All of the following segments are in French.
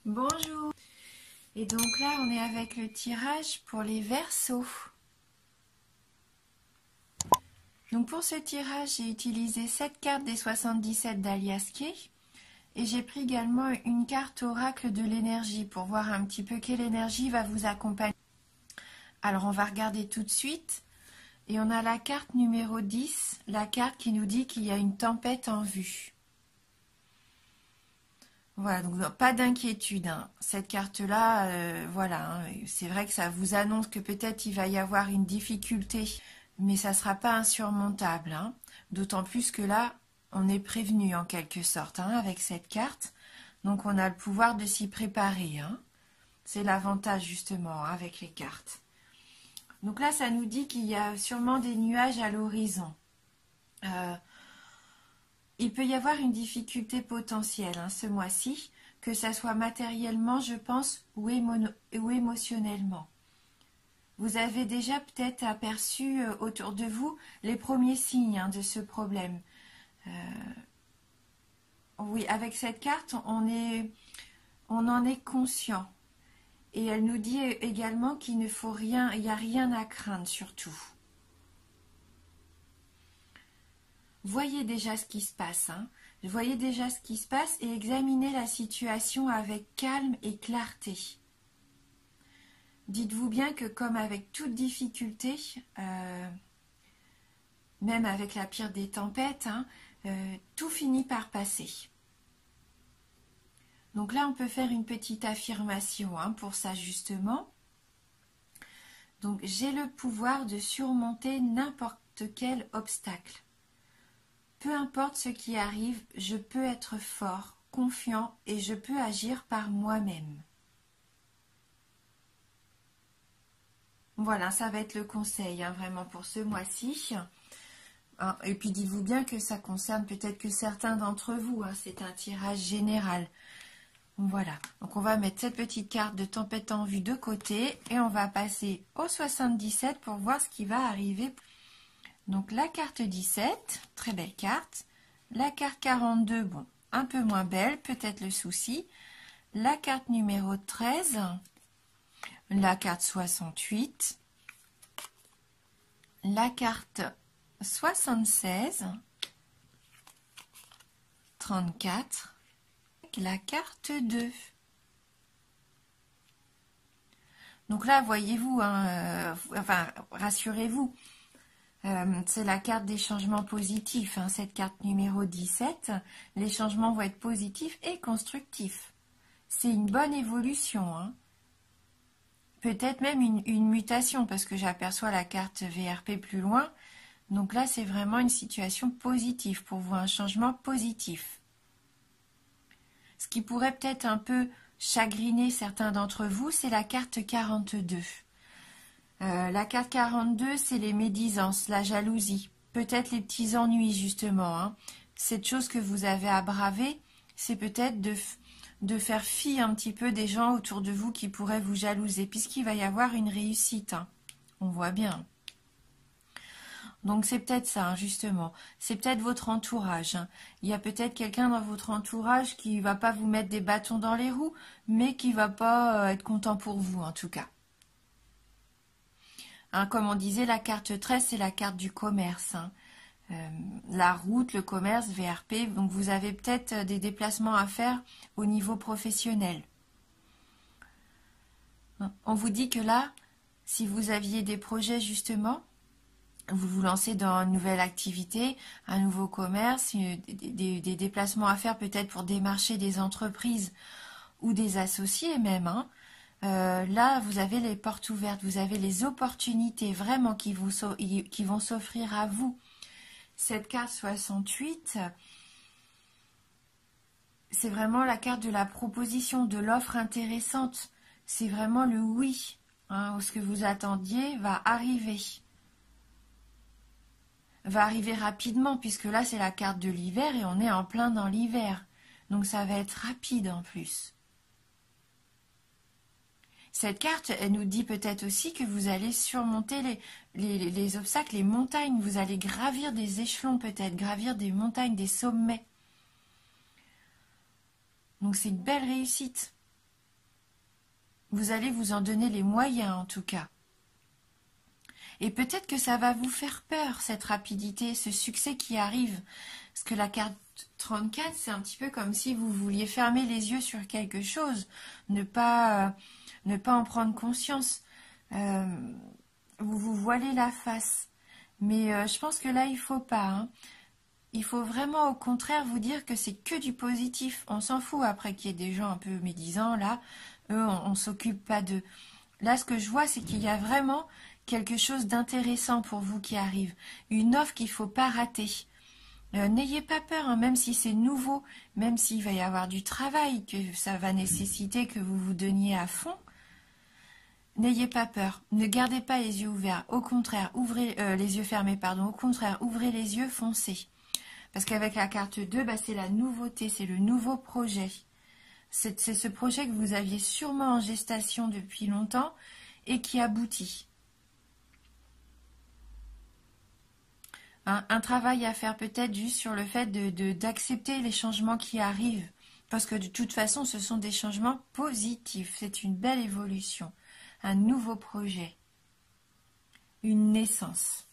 Bonjour. Et donc là, on est avec le tirage pour les Verseaux. Donc pour ce tirage, j'ai utilisé 7 cartes des 77 d'Alias Kay. Et j'ai pris également une carte oracle de l'énergie pour voir un petit peu quelle énergie va vous accompagner. Alors on va regarder tout de suite. Et on a la carte numéro 10, la carte qui nous dit qu'il y a une tempête en vue. Voilà, donc pas d'inquiétude, hein. Cette carte-là, voilà, hein, c'est vrai que ça vous annonce que peut-être il va y avoir une difficulté, mais ça ne sera pas insurmontable, hein. D'autant plus que là, on est prévenu en quelque sorte, hein, avec cette carte. Donc on a le pouvoir de s'y préparer, hein. C'est l'avantage justement avec les cartes. Donc là, ça nous dit qu'il y a sûrement des nuages à l'horizon. Il peut y avoir une difficulté potentielle, hein, ce mois-ci, que ça soit matériellement, je pense, ou émotionnellement. Vous avez déjà peut-être aperçu autour de vous les premiers signes, hein, de ce problème. Oui, avec cette carte, on en est conscient. Et elle nous dit également qu'il ne faut rien, il n'y a rien à craindre surtout. Voyez déjà ce qui se passe, hein. Voyez déjà ce qui se passe et examinez la situation avec calme et clarté. Dites-vous bien que comme avec toute difficulté, même avec la pire des tempêtes, hein, tout finit par passer. Donc là, on peut faire une petite affirmation, hein, pour ça justement. Donc, j'ai le pouvoir de surmonter n'importe quel obstacle. Peu importe ce qui arrive, je peux être fort, confiant et je peux agir par moi-même. Voilà, ça va être le conseil, hein, vraiment pour ce mois-ci. Et puis dites-vous bien que ça concerne peut-être que certains d'entre vous, hein, c'est un tirage général. Voilà, donc on va mettre cette petite carte de tempête en vue de côté et on va passer au 77 pour voir ce qui va arriver. Donc la carte 17, très belle carte. La carte 42, bon, un peu moins belle, peut-être le souci. La carte numéro 13, la carte 68, la carte 76, 34, la carte 2. Donc là, voyez-vous, hein, enfin, rassurez-vous, c'est la carte des changements positifs, hein, cette carte numéro 17. Les changements vont être positifs et constructifs. C'est une bonne évolution, hein. Peut-être même une mutation, parce que j'aperçois la carte VRP plus loin. Donc là, c'est vraiment une situation positive pour vous, un changement positif. Ce qui pourrait peut-être un peu chagriner certains d'entre vous, c'est la carte 42. La carte 42, c'est les médisances, la jalousie, peut-être les petits ennuis justement, hein. Cette chose que vous avez à braver, c'est peut-être de faire fi un petit peu des gens autour de vous qui pourraient vous jalouser, puisqu'il va y avoir une réussite, hein. On voit bien. Donc c'est peut-être ça, hein, justement. C'est peut-être votre entourage, hein. Il y a peut-être quelqu'un dans votre entourage qui ne va pas vous mettre des bâtons dans les roues, mais qui ne va pas être content pour vous, en tout cas. Hein, comme on disait, la carte 13, c'est la carte du commerce, hein. La route, le commerce, VRP. Donc vous avez peut-être des déplacements à faire au niveau professionnel. On vous dit que là, si vous aviez des projets justement, vous vous lancez dans une nouvelle activité, un nouveau commerce, des déplacements à faire peut-être pour démarcher des entreprises ou des associés même, hein. Là, vous avez les portes ouvertes, vous avez les opportunités vraiment qui vont s'offrir à vous. Cette carte 68, c'est vraiment la carte de la proposition, de l'offre intéressante. C'est vraiment le oui, hein, ce que vous attendiez va arriver. Va arriver rapidement, puisque là, c'est la carte de l'hiver et on est en plein dans l'hiver. Donc, ça va être rapide en plus. Cette carte, elle nous dit peut-être aussi que vous allez surmonter les obstacles, les montagnes. Vous allez gravir des échelons peut-être, gravir des montagnes, des sommets. Donc c'est une belle réussite. Vous allez vous en donner les moyens en tout cas. Et peut-être que ça va vous faire peur, cette rapidité, ce succès qui arrive. Parce que la carte 34, c'est un petit peu comme si vous vouliez fermer les yeux sur quelque chose, ne pas en prendre conscience. Vous vous voilez la face. Mais je pense que là, il faut pas. Hein. Il faut vraiment, au contraire, vous dire que c'est que du positif. On s'en fout après qu'il y ait des gens un peu médisants, là. Eux, on s'occupe pas d'eux. Là, ce que je vois, c'est qu'il y a vraiment quelque chose d'intéressant pour vous qui arrive. Une offre qu'il ne faut pas rater. N'ayez pas peur, hein, même si c'est nouveau, même s'il va y avoir du travail, que ça va nécessiter que vous vous donniez à fond. N'ayez pas peur, ne gardez pas les yeux ouverts, au contraire, ouvrez les yeux fermés, pardon, au contraire, ouvrez les yeux, foncez. Parce qu'avec la carte 2, bah, c'est la nouveauté, c'est le nouveau projet. C'est ce projet que vous aviez sûrement en gestation depuis longtemps et qui aboutit. Un travail à faire peut-être juste sur le fait d'accepter les changements qui arrivent. Parce que de toute façon, ce sont des changements positifs. C'est une belle évolution. Un nouveau projet, une naissance.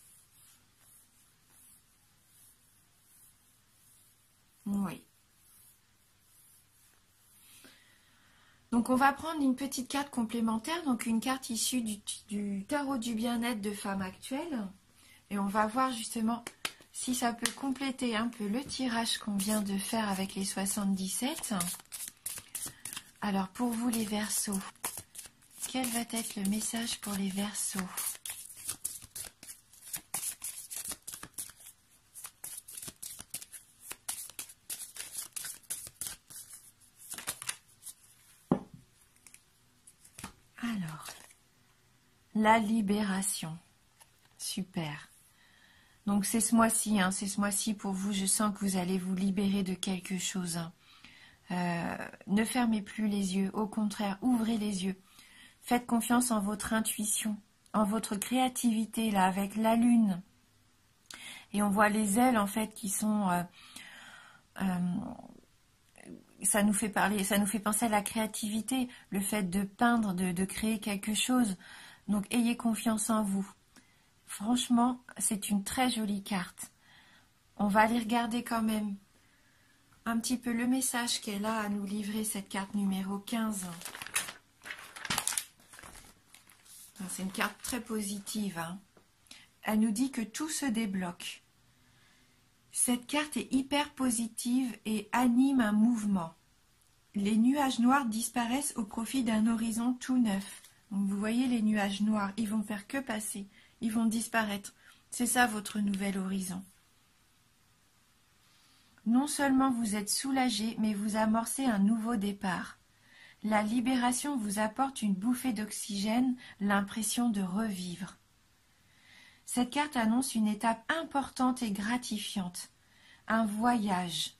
Oui. Donc on va prendre une petite carte complémentaire, donc une carte issue du tarot du bien-être de femme actuelle. Et on va voir justement si ça peut compléter un peu le tirage qu'on vient de faire avec les 77. Alors pour vous les Verseaux, quel va être le message pour les Verseaux? Alors, la libération. Super. Donc c'est ce mois-ci, hein, c'est ce mois-ci pour vous, je sens que vous allez vous libérer de quelque chose. Ne fermez plus les yeux, au contraire, ouvrez les yeux. Faites confiance en votre intuition, en votre créativité, là, avec la lune. Et on voit les ailes, en fait, qui sont... ça nous fait parler, ça nous fait penser à la créativité, le fait de peindre, de créer quelque chose. Donc, ayez confiance en vous. Franchement, c'est une très jolie carte. On va aller regarder quand même un petit peu le message qu'elle a à nous livrer, cette carte numéro 15. C'est une carte très positive. Hein. Elle nous dit que tout se débloque. Cette carte est hyper positive et anime un mouvement. Les nuages noirs disparaissent au profit d'un horizon tout neuf. Donc vous voyez les nuages noirs, ils vont faire que passer, ils vont disparaître. C'est ça votre nouvel horizon. Non seulement vous êtes soulagé, mais vous amorcez un nouveau départ. La libération vous apporte une bouffée d'oxygène, l'impression de revivre. Cette carte annonce une étape importante et gratifiante, un voyage.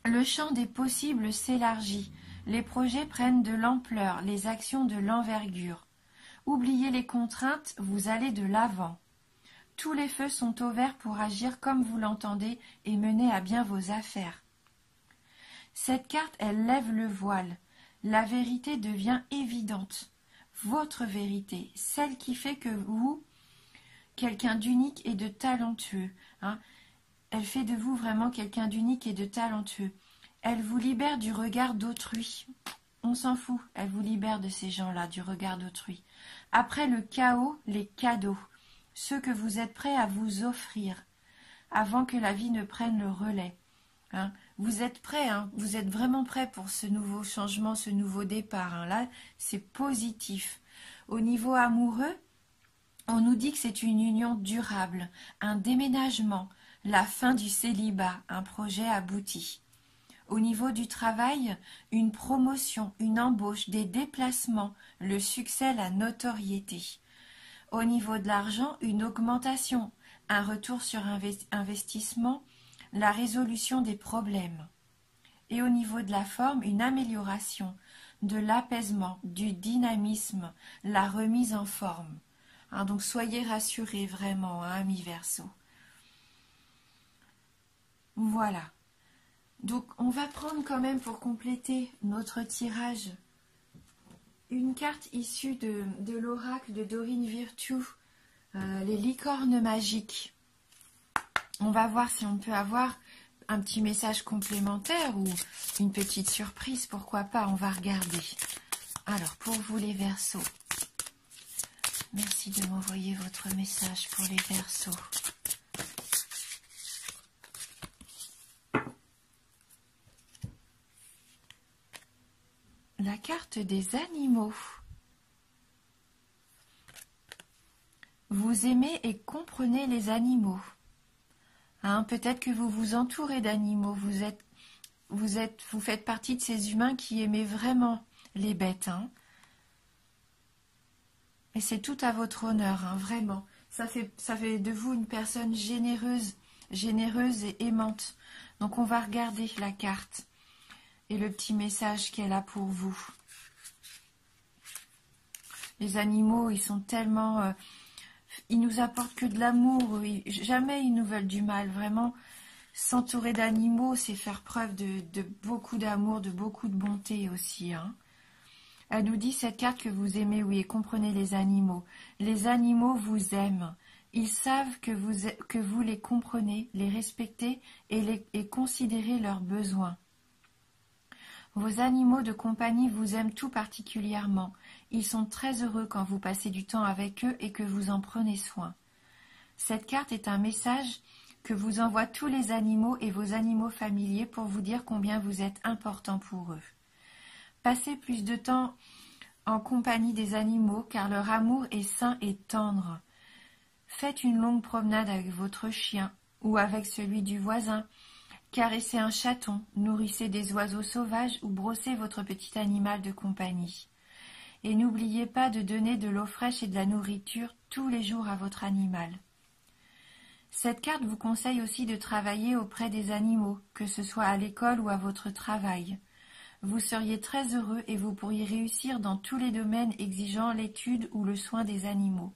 Le champ des possibles s'élargit, les projets prennent de l'ampleur, les actions de l'envergure. Oubliez les contraintes, vous allez de l'avant. Tous les feux sont au vert pour agir comme vous l'entendez et mener à bien vos affaires. Cette carte, elle lève le voile. La vérité devient évidente. Votre vérité, celle qui fait que vous, quelqu'un d'unique et de talentueux, hein, elle fait de vous vraiment quelqu'un d'unique et de talentueux. Elle vous libère du regard d'autrui. On s'en fout, elle vous libère de ces gens-là, du regard d'autrui. Après le chaos, les cadeaux, ceux que vous êtes prêts à vous offrir, avant que la vie ne prenne le relais. Hein. Vous êtes prêts, hein, vous êtes vraiment prêts pour ce nouveau changement, ce nouveau départ. Hein. Là, c'est positif. Au niveau amoureux, on nous dit que c'est une union durable, un déménagement, la fin du célibat, un projet abouti. Au niveau du travail, une promotion, une embauche, des déplacements, le succès, la notoriété. Au niveau de l'argent, une augmentation, un retour sur investissement, la résolution des problèmes. Et au niveau de la forme, une amélioration, de l'apaisement, du dynamisme, la remise en forme. Hein, donc soyez rassurés vraiment, hein, amis Verseaux. Voilà. Donc on va prendre quand même pour compléter notre tirage une carte issue de l'oracle de Dorine Virtue, les licornes magiques. On va voir si on peut avoir un petit message complémentaire ou une petite surprise, pourquoi pas, on va regarder. Alors, pour vous les Verseaux, merci de m'envoyer votre message pour les Verseaux. La carte des animaux. Vous aimez et comprenez les animaux. Hein, peut-être que vous vous entourez d'animaux. Vous faites partie de ces humains qui aimaient vraiment les bêtes. Hein. Et c'est tout à votre honneur, hein, vraiment. Ça fait de vous une personne généreuse et aimante. Donc on va regarder la carte et le petit message qu'elle a pour vous. Les animaux, ils sont tellement... ils nous apportent que de l'amour. Jamais ils nous veulent du mal. Vraiment, s'entourer d'animaux, c'est faire preuve de beaucoup d'amour, de beaucoup de bonté aussi. Hein. Elle nous dit, cette carte, que vous aimez, oui, et comprenez les animaux. Les animaux vous aiment. Ils savent que vous les comprenez, les respectez et considérez leurs besoins. Vos animaux de compagnie vous aiment tout particulièrement. Ils sont très heureux quand vous passez du temps avec eux et que vous en prenez soin. Cette carte est un message que vous envoient tous les animaux et vos animaux familiers pour vous dire combien vous êtes important pour eux. Passez plus de temps en compagnie des animaux car leur amour est sain et tendre. Faites une longue promenade avec votre chien ou avec celui du voisin. Caressez un chaton, nourrissez des oiseaux sauvages ou brossez votre petit animal de compagnie. Et n'oubliez pas de donner de l'eau fraîche et de la nourriture tous les jours à votre animal. Cette carte vous conseille aussi de travailler auprès des animaux, que ce soit à l'école ou à votre travail. Vous seriez très heureux et vous pourriez réussir dans tous les domaines exigeant l'étude ou le soin des animaux.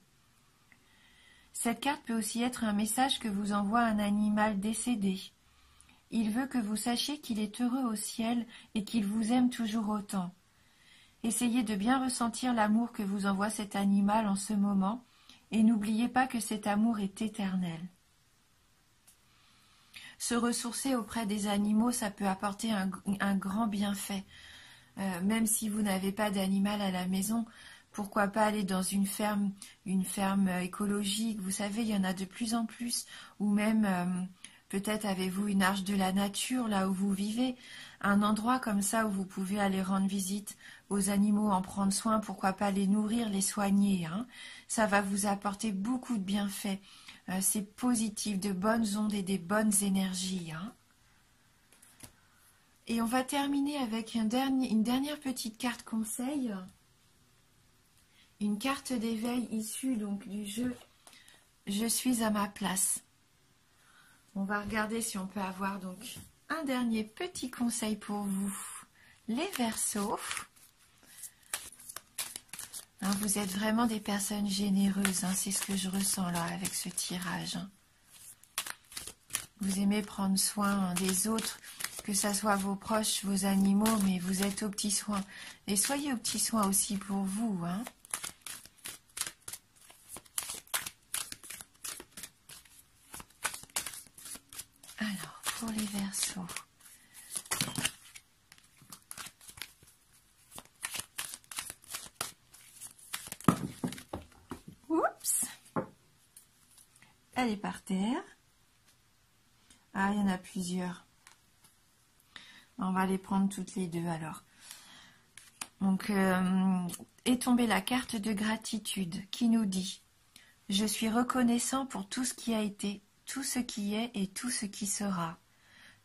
Cette carte peut aussi être un message que vous envoie un animal décédé. Il veut que vous sachiez qu'il est heureux au ciel et qu'il vous aime toujours autant. Essayez de bien ressentir l'amour que vous envoie cet animal en ce moment et n'oubliez pas que cet amour est éternel. Se ressourcer auprès des animaux, ça peut apporter un grand bienfait. Même si vous n'avez pas d'animal à la maison, pourquoi pas aller dans une ferme écologique. Vous savez, il y en a de plus en plus, ou même... peut-être avez-vous une arche de la nature là où vous vivez, un endroit comme ça où vous pouvez aller rendre visite aux animaux, en prendre soin, pourquoi pas les nourrir, les soigner. Hein. Ça va vous apporter beaucoup de bienfaits. C'est positif, de bonnes ondes et des bonnes énergies. Hein. Et on va terminer avec une dernière petite carte conseil. Une carte d'éveil issue donc du jeu « Je suis à ma place ». On va regarder si on peut avoir donc un dernier petit conseil pour vous, les Verseaux. Hein, vous êtes vraiment des personnes généreuses, hein, c'est ce que je ressens là avec ce tirage. Hein. Vous aimez prendre soin des autres, que ce soit vos proches, vos animaux, mais vous êtes aux petits soins. Et soyez aux petits soins aussi pour vous. Hein. Alors, pour les Verseaux. Oups! Elle est par terre. Ah, il y en a plusieurs. On va les prendre toutes les deux alors. Donc, est tombée la carte de gratitude qui nous dit « Je suis reconnaissant pour tout ce qui a été, tout ce qui est et tout ce qui sera.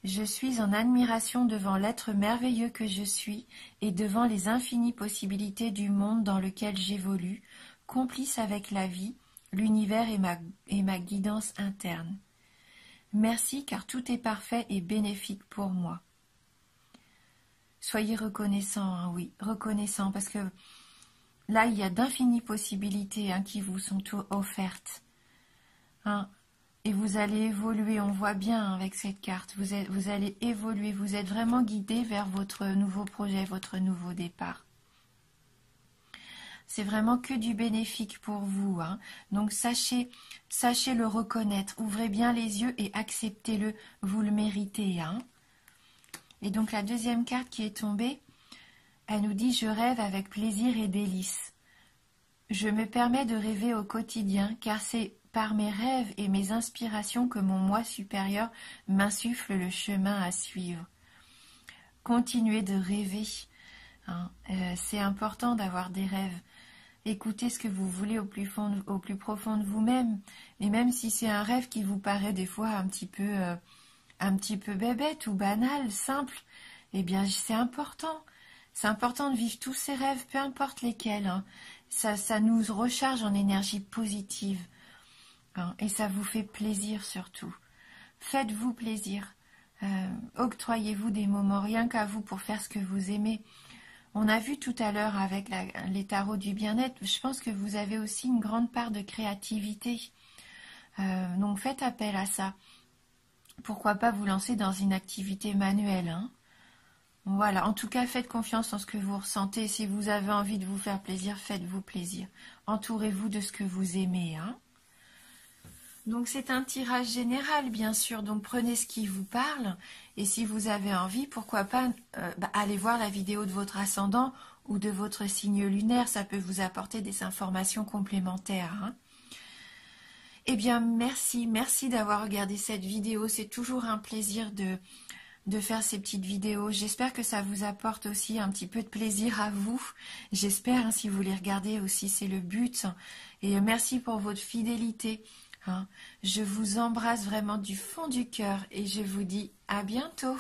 Je suis en admiration devant l'être merveilleux que je suis et devant les infinies possibilités du monde dans lequel j'évolue, complice avec la vie, l'univers et ma guidance interne. Merci car tout est parfait et bénéfique pour moi. » Soyez reconnaissants, hein, oui, reconnaissants, parce que là, il y a d'infinies possibilités qui vous sont offertes. Hein, et vous allez évoluer, on voit bien avec cette carte, vous allez évoluer, vous êtes vraiment guidé vers votre nouveau projet, votre nouveau départ. c'est vraiment que du bénéfique pour vous, hein. Donc sachez le reconnaître, ouvrez bien les yeux et acceptez-le, vous le méritez, hein. Et donc la deuxième carte qui est tombée, elle nous dit « Je rêve avec plaisir et délice. Je me permets de rêver au quotidien, car c'est par mes rêves et mes inspirations que mon moi supérieur m'insuffle le chemin à suivre. » Continuez de rêver, hein. C'est important d'avoir des rêves. Écoutez ce que vous voulez au plus profond de vous-même. Et même si c'est un rêve qui vous paraît des fois un petit peu bébête ou banal, simple, eh bien c'est important. C'est important de vivre tous ces rêves, peu importe lesquels, hein. Ça nous recharge en énergie positive, hein, et ça vous fait plaisir surtout. Faites-vous plaisir. Octroyez-vous des moments rien qu'à vous pour faire ce que vous aimez. On a vu tout à l'heure avec les tarots du bien-être, je pense que vous avez aussi une grande part de créativité. Donc faites appel à ça. Pourquoi pas vous lancer dans une activité manuelle, hein. Voilà, en tout cas, faites confiance en ce que vous ressentez. Si vous avez envie de vous faire plaisir, faites-vous plaisir. Entourez-vous de ce que vous aimez, hein. Donc c'est un tirage général, bien sûr, donc prenez ce qui vous parle. Et si vous avez envie, pourquoi pas aller voir la vidéo de votre ascendant ou de votre signe lunaire, ça peut vous apporter des informations complémentaires, hein. Eh bien, merci d'avoir regardé cette vidéo. C'est toujours un plaisir de faire ces petites vidéos. J'espère que ça vous apporte aussi un petit peu de plaisir à vous. J'espère, hein, si vous les regardez aussi, c'est le but. Et merci pour votre fidélité, hein. Je vous embrasse vraiment du fond du cœur et je vous dis à bientôt.